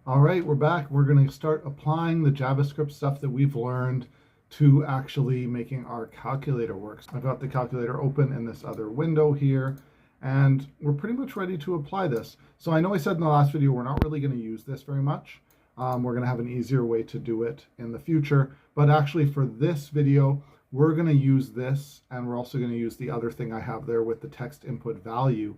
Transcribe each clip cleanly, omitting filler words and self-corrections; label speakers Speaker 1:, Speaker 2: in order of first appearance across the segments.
Speaker 1: All right, we're back. We're going to start applying the JavaScript stuff that we've learned to actually making our calculator work. I've got the calculator open in this other window here, and we're pretty much ready to apply this. So I know I said in the last video, we're not really going to use this very much. We're going to have an easier way to do it in the future. But actually for this video, we're going to use this, and we're also going to use the other thing I have there with the text input value.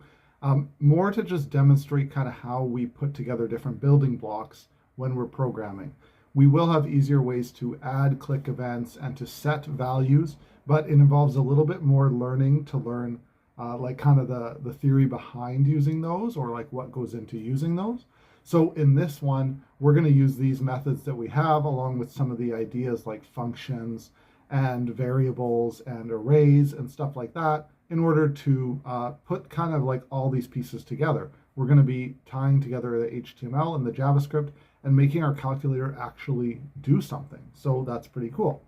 Speaker 1: More to just demonstrate kind of how we put together different building blocks when we're programming. We will have easier ways to add click events and to set values, but it involves a little bit more learning to learn like kind of the theory behind using those, or like what goes into using those. So in this one, we're going to use these methods that we have along with some of the ideas like functions and variables and arrays and stuff like that, in order to put kind of like all these pieces together. We're going to be tying together the HTML and the JavaScript and making our calculator actually do something. So that's pretty cool.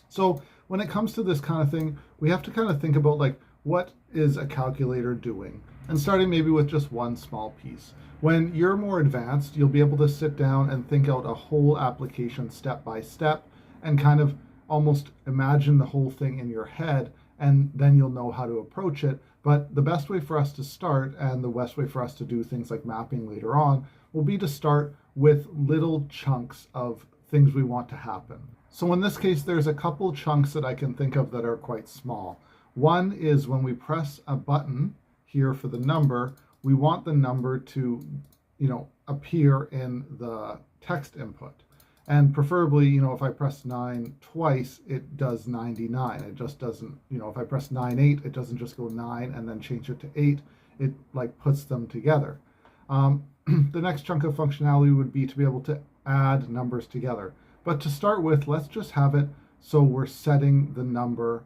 Speaker 1: So when it comes to this kind of thing, we have to kind of think about like, what is a calculator doing? And starting maybe with just one small piece. When you're more advanced, you'll be able to sit down and think out a whole application step by step and kind of almost imagine the whole thing in your head, and then you'll know how to approach it. But the best way for us to start, and the best way for us to do things like mapping later on, will be to start with little chunks of things we want to happen. So in this case, there's a couple chunks that I can think of that are quite small. One is when we press a button here for the number, we want the number to, appear in the text input. And preferably, if I press 9 twice, it does 99. It just doesn't, if I press 9, 8, it doesn't just go 9 and then change it to 8. It like puts them together. The next chunk of functionality would be to be able to add numbers together. But to start with, let's just have it so we're setting the number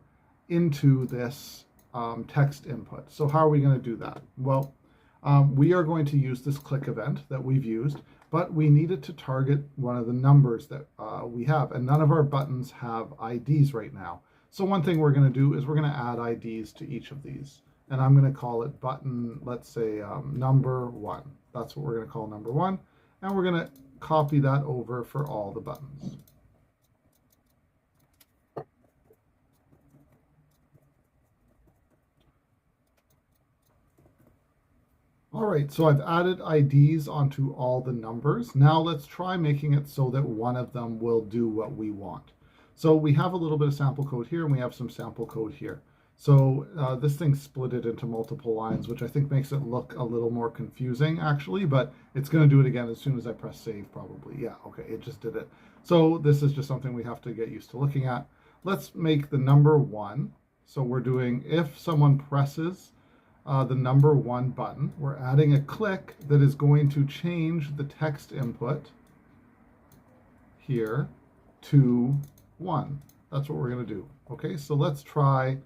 Speaker 1: into this text input. So how are we going to do that? Well, we are going to use this click event that we've used, but we needed to target one of the numbers that we have, and none of our buttons have IDs right now. So one thing we're going to do is we're going to add IDs to each of these, and I'm going to call it button, let's say number 1. That's what we're going to call number 1, and we're going to copy that over for all the buttons. All right, so I've added IDs onto all the numbers. Now let's try making it so that one of them will do what we want. So we have a little bit of sample code here, and we have some sample code here. So this thing split it into multiple lines, which I think makes it look a little more confusing actually, but it's going to do it again as soon as I press save probably. Yeah, okay, it just did it. So this is just something we have to get used to looking at. Let's make the number 1. So we're doing if someone presses the number 1 button, we're adding a click that is going to change the text input here to 1. That's what we're going to do. Okay, so let's try,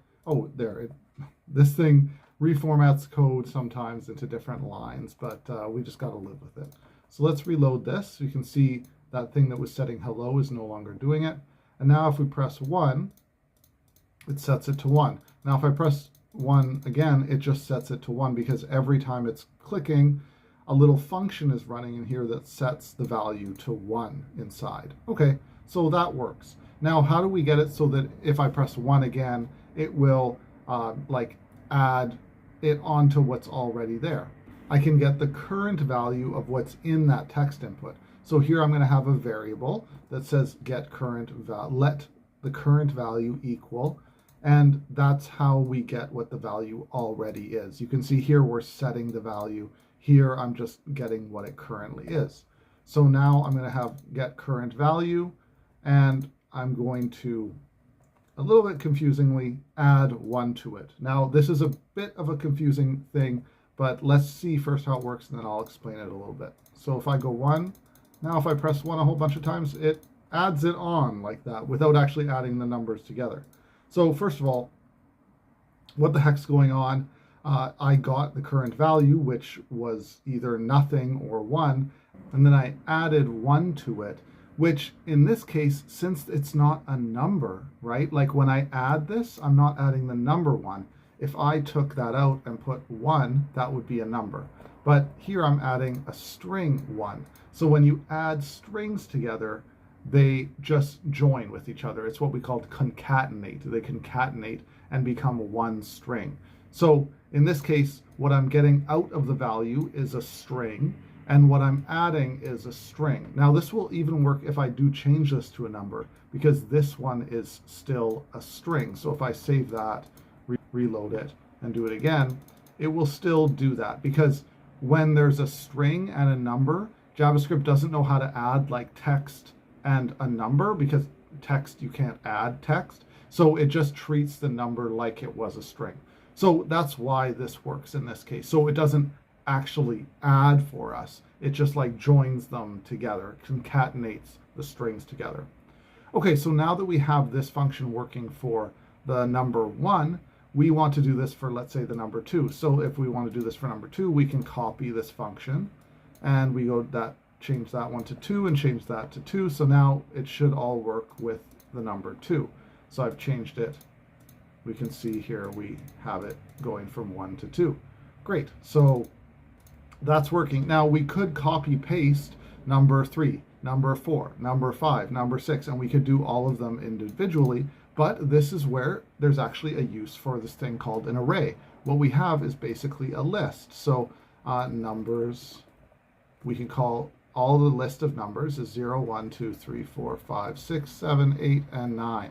Speaker 1: this thing reformats code sometimes into different lines, but we just got to live with it. So let's reload this. You can see that thing that was setting hello is no longer doing it. And now if we press 1, it sets it to 1. Now if I press 1 again, it just sets it to 1, because every time it's clicking, a little function is running in here that sets the value to 1 inside. Okay, so that works. Now, how do we get it so that if I press 1 again, it will like add it onto what's already there? I can get the current value of what's in that text input. So here I'm going to have a variable that says get current let the current value equal. And that's how we get what the value already is. You can see here we're setting the value. Here I'm just getting what it currently is. So now I'm going to have get current value, and I'm going to, a little bit confusingly, add 1 to it. Now this is a bit of a confusing thing, but let's see first how it works, and then I'll explain it a little bit. So if I go 1, now if I press 1 a whole bunch of times, it adds it on like that without actually adding the numbers together. So first of all, what the heck's going on? I got the current value, which was either nothing or 1, and then I added 1 to it, which in this case, since it's not a number, right? Like when I add this, I'm not adding the number 1. If I took that out and put 1, that would be a number. But here I'm adding a string 1. So when you add strings together, they just join with each other. It's what we call concatenate. They concatenate and become one string. So in this case, what I'm getting out of the value is a string, and what I'm adding is a string. Now this will even work if I do change this to a number, because this one is still a string. So if I save that, reload it, and do it again, it will still do that, because when there's a string and a number, JavaScript doesn't know how to add like text and a number, because text, you can't add text. So it just treats the number like it was a string. So that's why this works in this case. So it doesn't actually add for us. It just like joins them together, concatenates the strings together. Okay, so now that we have this function working for the number 1, we want to do this for, let's say, the number 2. So if we want to do this for number 2, we can copy this function, and we go change that one to 2 and change that to 2. So now it should all work with the number 2. So I've changed it. We can see here we have it going from 1 to 2. Great. So that's working. Now we could copy paste number 3, number 4, number 5, number 6, and we could do all of them individually. But this is where there's actually a use for this thing called an array. What we have is basically a list. So numbers, we can call all the list of numbers is 0, 1, 2, 3, 4, 5, 6, 7, 8, and 9.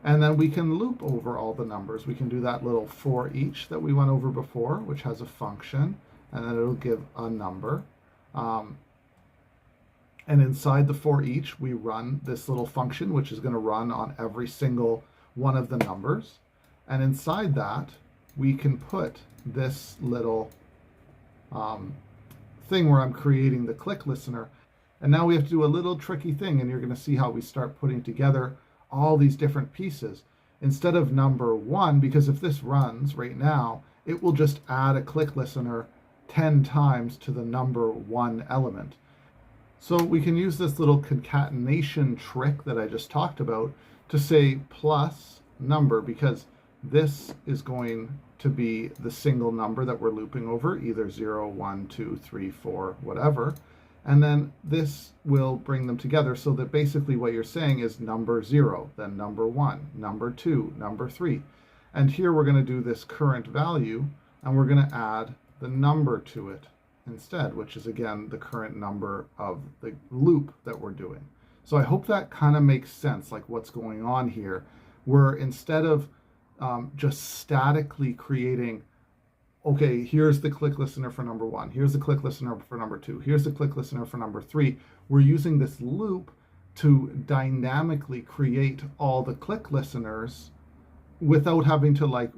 Speaker 1: And then we can loop over all the numbers. We can do that little for each that we went over before, which has a function, and then it'll give a number. And inside the for each, we run this little function, which is going to run on every single one of the numbers. And inside that, we can put this little thing where I'm creating the click listener. And now we have to do a little tricky thing, and you're going to see how we start putting together all these different pieces. Instead of number 1, because if this runs right now, it will just add a click listener 10 times to the number 1 element. So we can use this little concatenation trick that I just talked about to say plus number, because this is going to be the single number that we're looping over, either 0, 1, 2, 3, 4, whatever. And then this will bring them together, so that basically what you're saying is number 0, then number 1, number 2, number 3. And here we're going to do this current value, and we're going to add the number to it instead, which is again the current number of the loop that we're doing. So I hope that kind of makes sense, like what's going on here, where instead of just statically creating, okay, here's the click listener for number 1, here's the click listener for number 2, here's the click listener for number 3, we're using this loop to dynamically create all the click listeners without having to like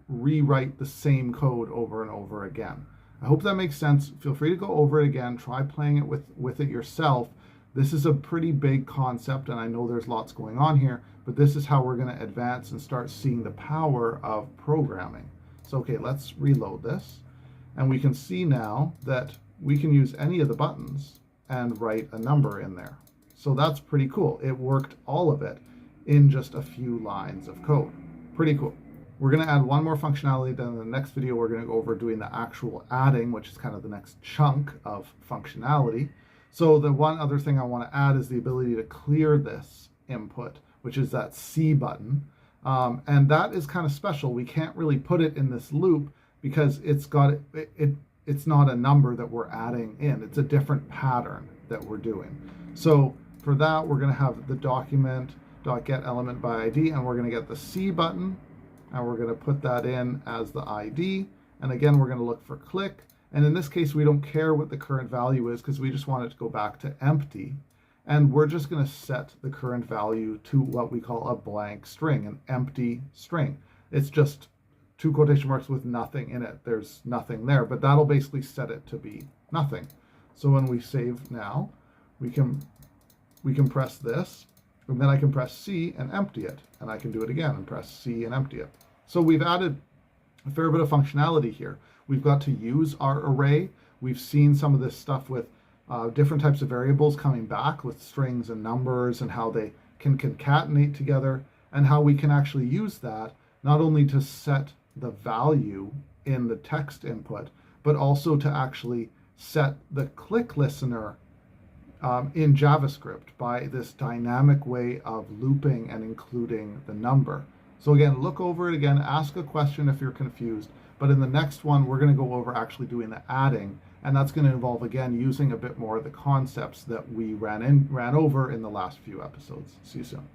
Speaker 1: rewrite the same code over and over again. I hope that makes sense. Feel free to go over it again, try playing it with it yourself. This is a pretty big concept, and I know there's lots going on here, but this is how we're going to advance and start seeing the power of programming. So okay, let's reload this, and we can see now that we can use any of the buttons and write a number in there. So that's pretty cool. It worked all of it in just a few lines of code. Pretty cool. We're going to add one more functionality, then in the next video we're going to go over doing the actual adding, which is kind of the next chunk of functionality. So the one other thing I want to add is the ability to clear this input, which is that C button. And that is kind of special. We can't really put it in this loop because it's not a number that we're adding in. It's a different pattern that we're doing. So for that, we're going to have the document.getElementById, and we're going to get the C button, and we're going to put that in as the ID. And again, we're going to look for click. And in this case, we don't care what the current value is because we just want it to go back to empty. And we're just going to set the current value to what we call a blank string, an empty string. It's just 2 quotation marks with nothing in it. There's nothing there, but that'll basically set it to be nothing. So when we save now, we can press this, and then I can press C and empty it. And I can do it again and press C and empty it. So we've added a fair bit of functionality here. We've got to use our array. We've seen some of this stuff with different types of variables coming back with strings and numbers, and how they can concatenate together, and how we can actually use that not only to set the value in the text input, but also to actually set the click listener in JavaScript by this dynamic way of looping and including the number. So again, look over it again, ask a question if you're confused, but in the next one, we're going to go over actually doing the adding, and that's going to involve, again, using a bit more of the concepts that we ran over in the last few episodes. See you soon.